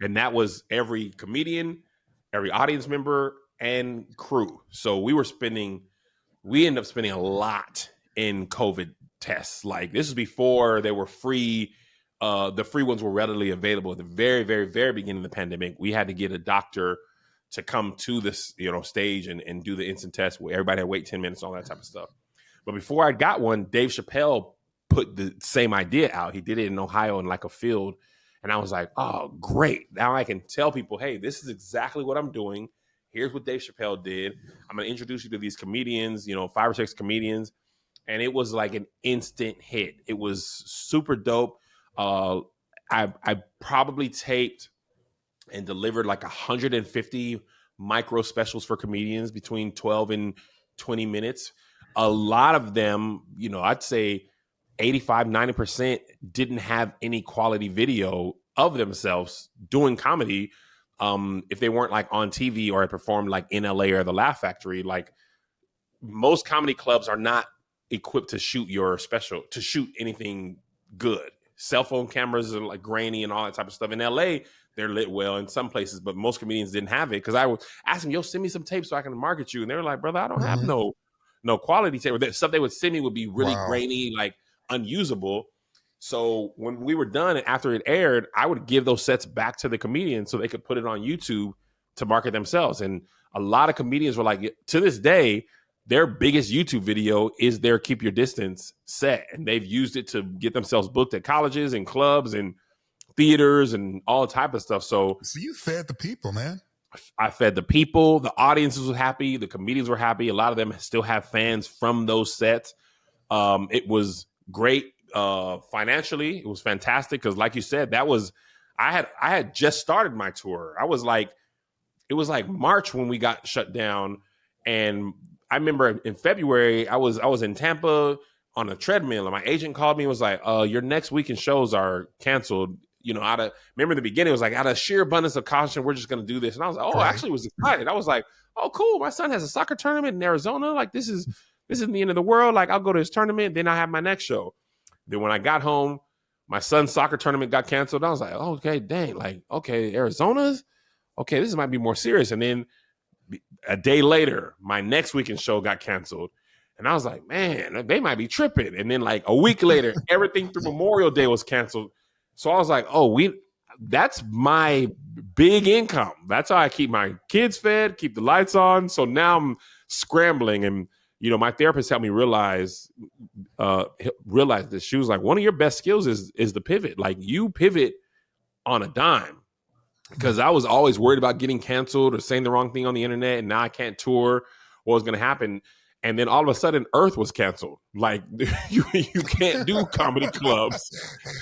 And that was every comedian, every audience member, and crew. So we ended up spending a lot in COVID tests. Like this is before they were free. The free ones were readily available at the very, very, very beginning of the pandemic. We had to get a doctor to come to this, stage and do the instant test where everybody had to wait 10 minutes, all that type of stuff. But before I got one, Dave Chappelle put the same idea out. He did it in Ohio in like a field. And I was like, oh, great. Now I can tell people, hey, this is exactly what I'm doing. Here's what Dave Chappelle did. I'm going to introduce you to these comedians, 5 or 6 comedians. And it was like an instant hit. It was super dope. I probably taped and delivered like 150 micro specials for comedians between 12 and 20 minutes. A lot of them, I'd say 85, 90% didn't have any quality video of themselves doing comedy. If they weren't like on TV or had performed like in LA or the Laugh Factory. Like most comedy clubs are not equipped to shoot your special, to shoot anything good. Cell phone cameras are like grainy and all that type of stuff. In LA, they're lit well in some places, but most comedians didn't have it. Cause I was asking, yo, send me some tape so I can market you. And they were like, brother, I don't have no quality tape. The stuff they would send me would be really grainy, like unusable. So when we were done and after it aired, I would give those sets back to the comedians so they could put it on YouTube to market themselves. And a lot of comedians were like, to this day, their biggest YouTube video is their Keep Your Distance set. And they've used it to get themselves booked at colleges and clubs and theaters and all type of stuff. So you fed the people, man. I fed the people. The audiences were happy. The comedians were happy. A lot of them still have fans from those sets. It was great financially. It was fantastic because, like you said, I had just started my tour. It was like March when we got shut down, and I remember in February I was in Tampa on a treadmill, and my agent called me and was like, "Your next weekend shows are canceled." Remember in the beginning, it was like, out of sheer abundance of caution, we're just going to do this. And I was like, I actually was excited. I was like, oh, cool. My son has a soccer tournament in Arizona. Like, this isn't the end of the world. Like, I'll go to his tournament. Then I have my next show. Then when I got home, my son's soccer tournament got canceled. I was like, oh, okay, dang. Like, okay, Arizona's? Okay, this might be more serious. And then a day later, my next weekend show got canceled. And I was like, man, they might be tripping. And then like a week later, everything through Memorial Day was canceled. So I was like, that's my big income. That's how I keep my kids fed, keep the lights on. So now I'm scrambling. And, my therapist helped me realize this. She was like, one of your best skills is the pivot. Like, you pivot on a dime. Because I was always worried about getting canceled or saying the wrong thing on the internet. And now I can't tour. What was going to happen? And then all of a sudden, Earth was canceled. Like, you can't do comedy clubs.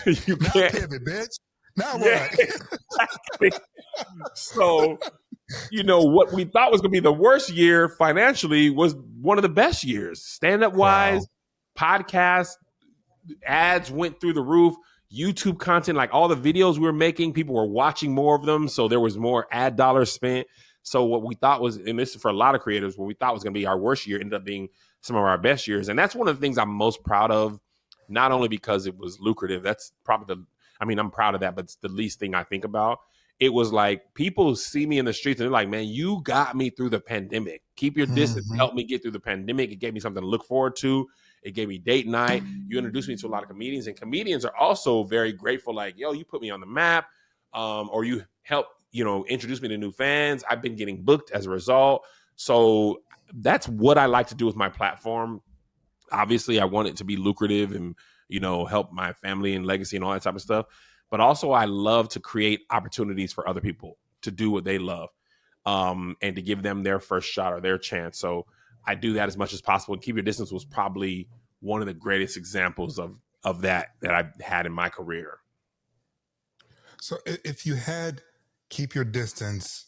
You can't pivot, bitch. Now what? Yeah, exactly. So, what we thought was going to be the worst year financially was one of the best years. Stand-up wise, podcasts, ads went through the roof. YouTube content, like all the videos we were making, people were watching more of them. So there was more ad dollars spent. So what we thought was, and this is for a lot of creators, what we thought was going to be our worst year ended up being some of our best years. And that's one of the things I'm most proud of, not only because it was lucrative. That's probably I'm proud of that, but it's the least thing I think about. It was like, people see me in the streets and they're like, man, you got me through the pandemic. Keep Your Distance helped me get through the pandemic. It gave me something to look forward to. It gave me date night. You introduced me to a lot of comedians, and comedians are also very grateful. Like, yo, you put me on the map, or you help, introduce me to new fans. I've been getting booked as a result. So that's what I like to do with my platform. Obviously, I want it to be lucrative and, help my family and legacy and all that type of stuff. But also, I love to create opportunities for other people to do what they love, and to give them their first shot or their chance. So I do that as much as possible. And Keep Your Distance was probably one of the greatest examples of that I've had in my career. So if you had Keep Your Distance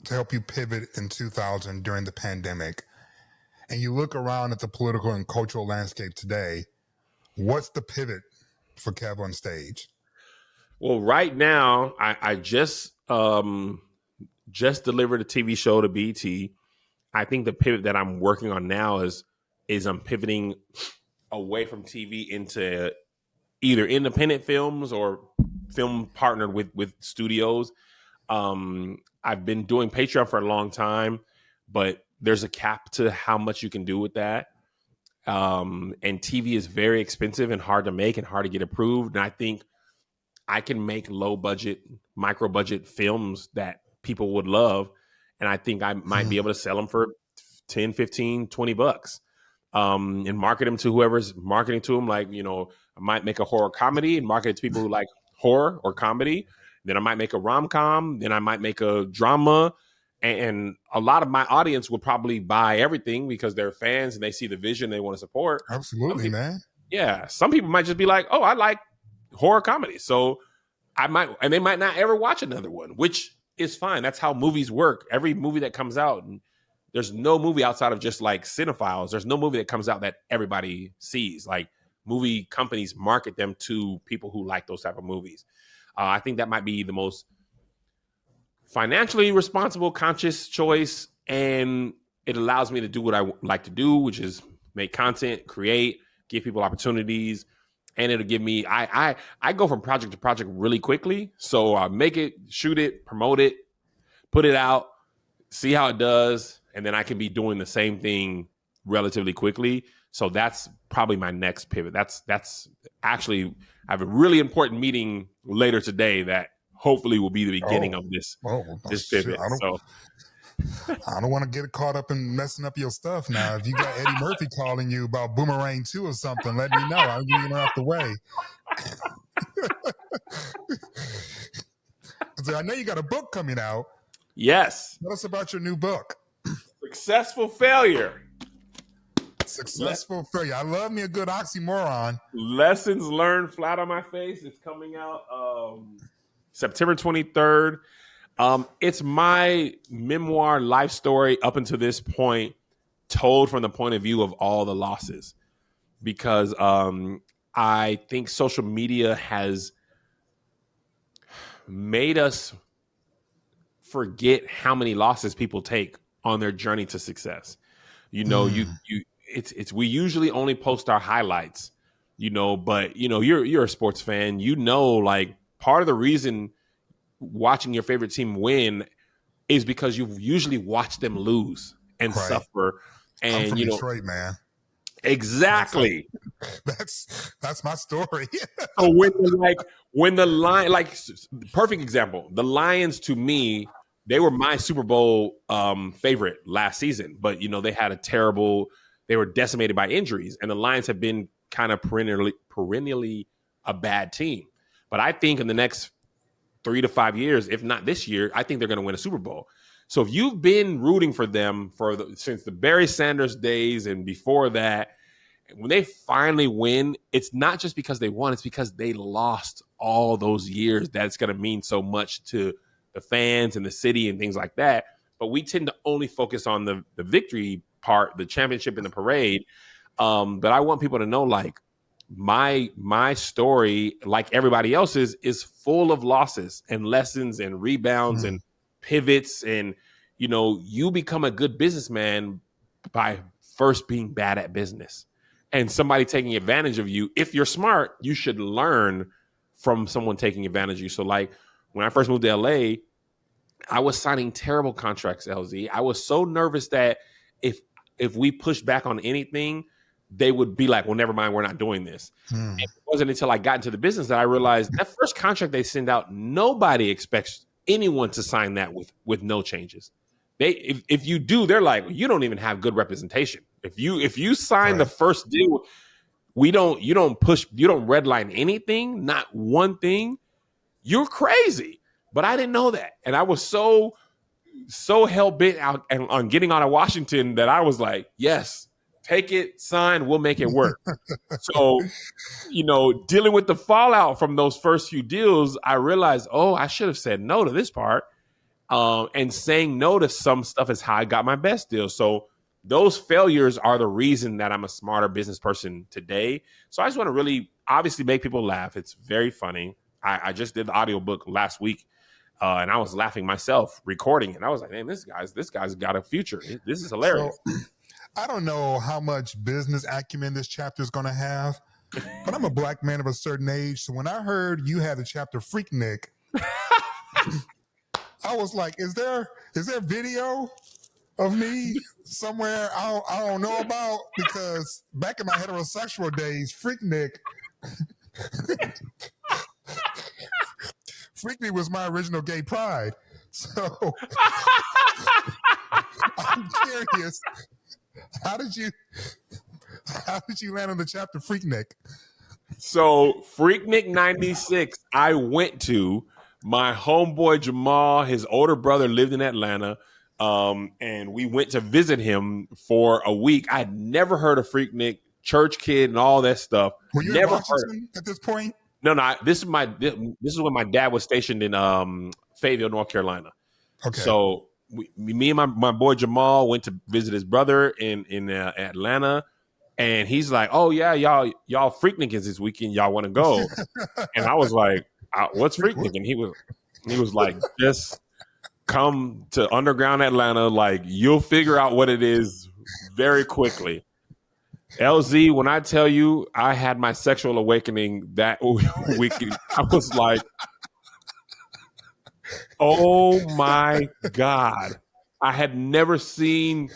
to help you pivot in 2000 during the pandemic, and you look around at the political and cultural landscape today, what's the pivot for KevOnStage? Well, right now, I just delivered a TV show to BT. I think the pivot that I'm working on now is I'm pivoting away from TV into either independent films or film partnered with studios. I've been doing Patreon for a long time, but there's a cap to how much you can do with that. And TV is very expensive and hard to make and hard to get approved. And I think I can make low budget, micro budget films that people would love. And I think I might be able to sell them for 10, 15, 20 bucks. And market them to whoever's marketing to them. Like, I might make a horror comedy and market it to people who like horror or comedy. Then I might make a rom-com. Then I might make a drama. And a lot of my audience would probably buy everything because they're fans and they see the vision they want to support. Absolutely, man. Yeah. Some people might just be like, oh, I like horror comedy. So they might not ever watch another one, which is fine. That's how movies work. Every movie that comes out, and there's no movie outside of just like cinephiles. There's no movie that comes out that everybody sees. Like, movie companies market them to people who like those type of movies. I think that might be the most financially responsible, conscious choice. And it allows me to do what I like to do, which is make content, create, give people opportunities. And it'll give me, I go from project to project really quickly. So I make it, shoot it, promote it, put it out, see how it does. And then I can be doing the same thing relatively quickly. So that's probably my next pivot. That's actually, I have a really important meeting later today that hopefully will be the beginning of this pivot. I don't want to get caught up in messing up your stuff now. If you got Eddie Murphy calling you about Boomerang 2 or something, let me know. I'll get you out the way. So I know you got a book coming out. Yes. Tell us about your new book. Successful failure. Successful failure. I love me a good oxymoron. Lessons learned flat on my face. It's coming out September 23rd. It's my memoir life story up until this point, told from the point of view of all the losses. Because I think social media has made us forget how many losses people take on their journey to success. You know, we usually only post our highlights, you know, but you know, you're a sports fan, you know, like part of the reason watching your favorite team win is because you've usually watched them lose and suffer. And I'm from you know, Detroit, man. Exactly. That's my story. So when the line, like perfect example, the Lions to me, they were my Super Bowl favorite last season, but you know they were decimated by injuries, and the Lions have been kind of perennially a bad team. But I think in the next 3 to 5 years, if not this year, I think they're going to win a Super Bowl. So if you've been rooting for them since the Barry Sanders days and before that, when they finally win, it's not just because they won, it's because they lost all those years. That's going to mean so much to the fans and the city and things like that. But we tend to only focus on the victory part, the championship and the parade. But I want people to know, like, my story, like everybody else's, is full of losses and lessons and rebounds and pivots. And, you know, you become a good businessman by first being bad at business. And somebody taking advantage of you, if you're smart, you should learn from someone taking advantage of you. So like when I first moved to LA, I was signing terrible contracts, LZ. I was so nervous that if we pushed back on anything, they would be like, well, never mind, we're not doing this. And it wasn't until I got into the business that I realized that first contract they send out, nobody expects anyone to sign that with no changes. If you do, they're like, you don't even have good representation. If you sign the first deal, you don't redline anything, not one thing. You're crazy. But I didn't know that, and I was so hell bent out on getting out of Washington that I was like, yes, take it, sign, we'll make it work. So, you know, dealing with the fallout from those first few deals, I realized, I should have said no to this part. And saying no to some stuff is how I got my best deal. So those failures are the reason that I'm a smarter business person today. So I just want to really obviously make people laugh. It's very funny. I just did the audiobook last week, and I was laughing myself recording it. I was like, man, this guy's got a future. This is hilarious. So, I don't know how much business acumen this chapter is going to have, but I'm a black man of a certain age. So when I heard you had the chapter Freaknik, I was like, is there video of me somewhere I don't know about? Because back in my heterosexual days, Freaknik was my original gay pride. So I'm curious, how did you land on the chapter Freaknik? So Freaknik 96, I went to. My homeboy Jamal, his older brother, lived in Atlanta, and we went to visit him for a week. I'd never heard of Freaknik, church kid, and all that stuff. Were you never in Washington at this point? No. This is when my dad was stationed in Fayetteville, North Carolina. Okay. So me and my boy Jamal went to visit his brother in Atlanta, and he's like, "Oh yeah, y'all Freaknik is this weekend. Y'all want to go?" And I was like, what's Freaknik? And he was like, just come to underground Atlanta. Like, you'll figure out what it is very quickly. LZ, when I tell you I had my sexual awakening that weekend, I was like, oh my God. I had never seen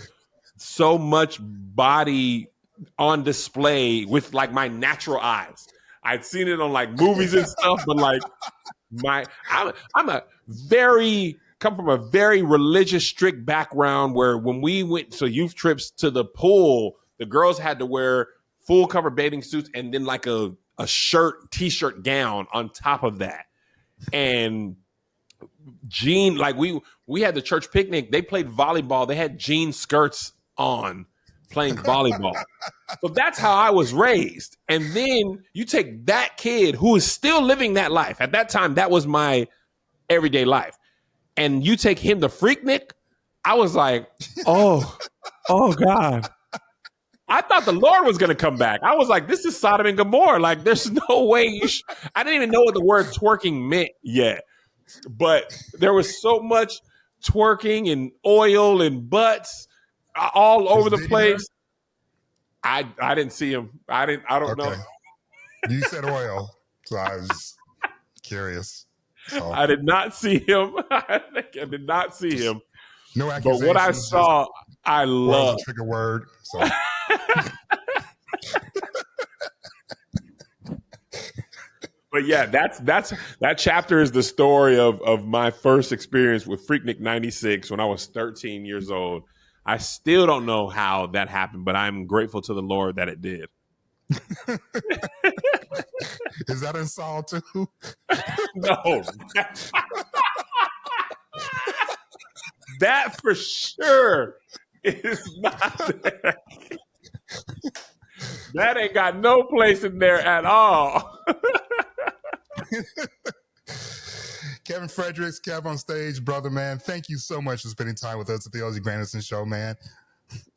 so much body on display with like my natural eyes. I'd seen it on like movies and stuff, but like I'm a very come from a very religious, strict background where when we went to youth trips to the pool, the girls had to wear full cover bathing suits and then like a shirt, t-shirt gown on top of that. And jean, like we had the church picnic. They played volleyball. They had jean skirts on playing volleyball. So that's how I was raised. And then you take that kid who is still living that life. At that time, that was my everyday life. And you take him to Freaknik. I was like, oh God. I thought the Lord was going to come back. I was like, this is Sodom and Gomorrah. Like, there's no way I didn't even know what the word twerking meant yet. But there was so much twerking and oil and butts all over the place. I didn't see him. I don't know. You said oil, so I was curious. So. I did not see him. I did not see him. No accusations. But what I saw, I love. Trigger word. So. But yeah, that chapter is the story of my first experience with Freaknik 96 when I was 13 years old. I still don't know how that happened, but I'm grateful to the Lord that it did. Is that in Saul too? No. That for sure is not there. That ain't got no place in there at all. Kevin Fredericks, KevOnStage, brother, man. Thank you so much for spending time with us at the LZ Granderson Show, man.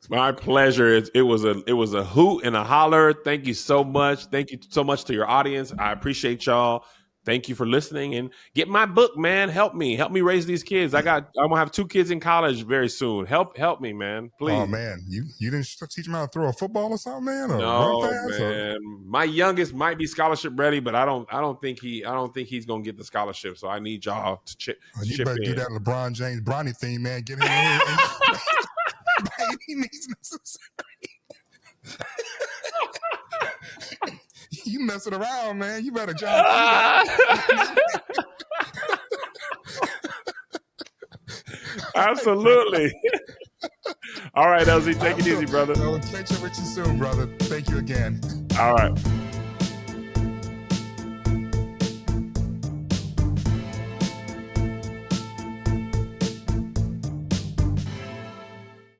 My pleasure. It was a hoot and a holler. Thank you so much. Thank you so much to your audience. I appreciate y'all. Thank you for listening and get my book, man. Help me raise these kids. I'm gonna have 2 kids in college very soon. Help me, man. Please. Oh man, you didn't teach them how to throw a football or something, man? Or no, run fast, man. My youngest might be scholarship ready, but I don't think he's gonna get the scholarship. So I need y'all to chip. You better do that LeBron James Bronny thing, man. Get him in. By any means necessary. You messing around, man. You better jump. Absolutely. All right, LZ, take it easy, brother. I'll catch up with you soon, brother. Thank you again. All right.